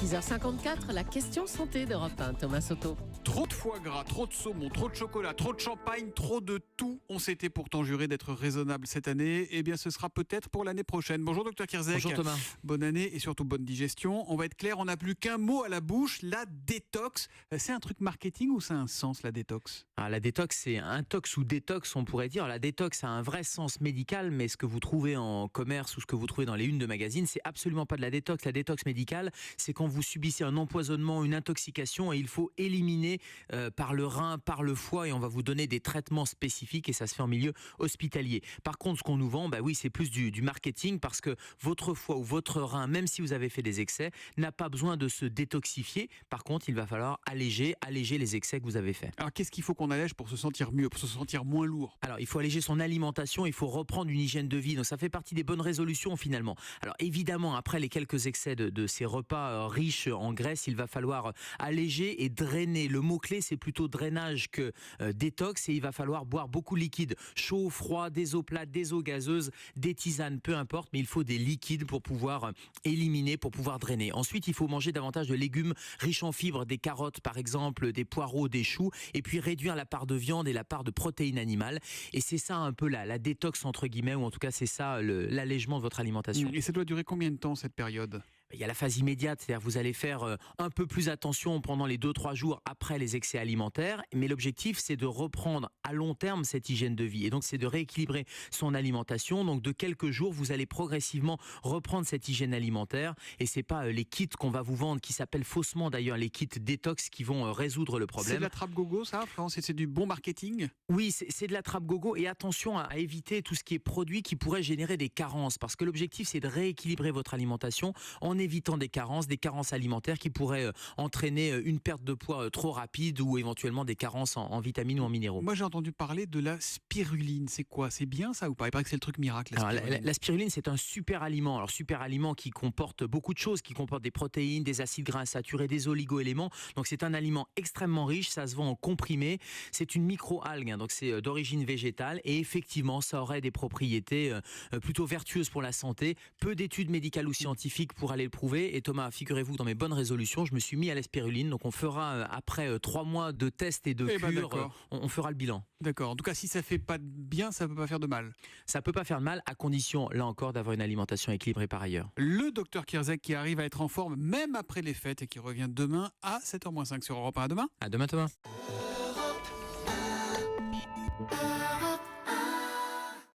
6h54, la question santé d'Europe 1, Thomas Soto. Trop de foie gras, trop de saumon, trop de chocolat, trop de champagne, trop de tout. On s'était pourtant juré d'être raisonnable cette année. Eh bien, ce sera peut-être pour l'année prochaine. Bonjour Dr Kirzek. Bonjour Thomas. Bonne année et surtout bonne digestion. On va être clair, on n'a plus qu'un mot à la bouche, la détox. C'est un truc marketing ou ça a un sens, la détox ? La détox, c'est un tox ou détox, on pourrait dire. La détox a un vrai sens médical, mais ce que vous trouvez en commerce ou ce que vous trouvez dans les unes de magazines, c'est absolument pas de la détox. La détox médicale, c'est quand vous subissez un empoisonnement, une intoxication et il faut éliminer par le rein, par le foie et on va vous donner des traitements spécifiques et ça se fait en milieu hospitalier. Par contre, ce qu'on nous vend, oui, c'est plus du marketing parce que votre foie ou votre rein, même si vous avez fait des excès, n'a pas besoin de se détoxifier. Par contre, il va falloir alléger les excès que vous avez faits. Alors, qu'est-ce qu'il faut qu'on allège pour se sentir mieux, pour se sentir moins lourd ? Alors, il faut alléger son alimentation, il faut reprendre une hygiène de vie. Donc, ça fait partie des bonnes résolutions finalement. Alors, évidemment, après les quelques excès de ces repas riches en graisse, il va falloir alléger et drainer. Le mot-clé, c'est plutôt drainage que détox et il va falloir boire beaucoup de liquides. Chaud, froid, des eaux plates, des eaux gazeuses, des tisanes, peu importe, mais il faut des liquides pour pouvoir éliminer, pour pouvoir drainer. Ensuite, il faut manger davantage de légumes riches en fibres, des carottes par exemple, des poireaux, des choux, et puis réduire la part de viande et la part de protéines animales. Et c'est ça un peu la détox entre guillemets, ou en tout cas c'est ça l'allègement de votre alimentation. Et ça doit durer combien de temps cette période ? Il y a la phase immédiate, c'est-à-dire vous allez faire un peu plus attention pendant les 2-3 jours après les excès alimentaires, mais l'objectif c'est de reprendre à long terme cette hygiène de vie et donc c'est de rééquilibrer son alimentation. Donc de quelques jours, vous allez progressivement reprendre cette hygiène alimentaire et c'est pas les kits qu'on va vous vendre qui s'appellent faussement d'ailleurs les kits détox qui vont résoudre le problème. C'est de la trappe-gogo ça, France, c'est du bon marketing ? Oui, c'est de la trappe-gogo et attention à éviter tout ce qui est produit qui pourrait générer des carences parce que l'objectif c'est de rééquilibrer votre alimentation en évitant des carences alimentaires qui pourraient entraîner une perte de poids trop rapide ou éventuellement des carences en vitamines ou en minéraux. Moi j'ai entendu parler de la spiruline, c'est quoi ? C'est bien ça ou pas ? Il paraît que c'est le truc miracle. La spiruline c'est un super aliment. Alors super aliment qui comporte beaucoup de choses, qui comporte des protéines, des acides gras insaturés, des oligo-éléments. Donc c'est un aliment extrêmement riche, ça se vend en comprimé. C'est une micro-algue, donc c'est d'origine végétale et effectivement ça aurait des propriétés plutôt vertueuses pour la santé. Peu d'études médicales ou scientifiques pour aller le prouver. Et Thomas, figurez-vous, dans mes bonnes résolutions, je me suis mis à la spiruline. Donc on fera après 3 mois de tests et de cures, on fera le bilan. D'accord. En tout cas, si ça fait pas de bien, ça peut pas faire de mal. Ça peut pas faire de mal, à condition, là encore, d'avoir une alimentation équilibrée par ailleurs. Le docteur Kirzek qui arrive à être en forme même après les fêtes et qui revient demain à 7h-5 sur Europe 1. À demain. À demain Thomas.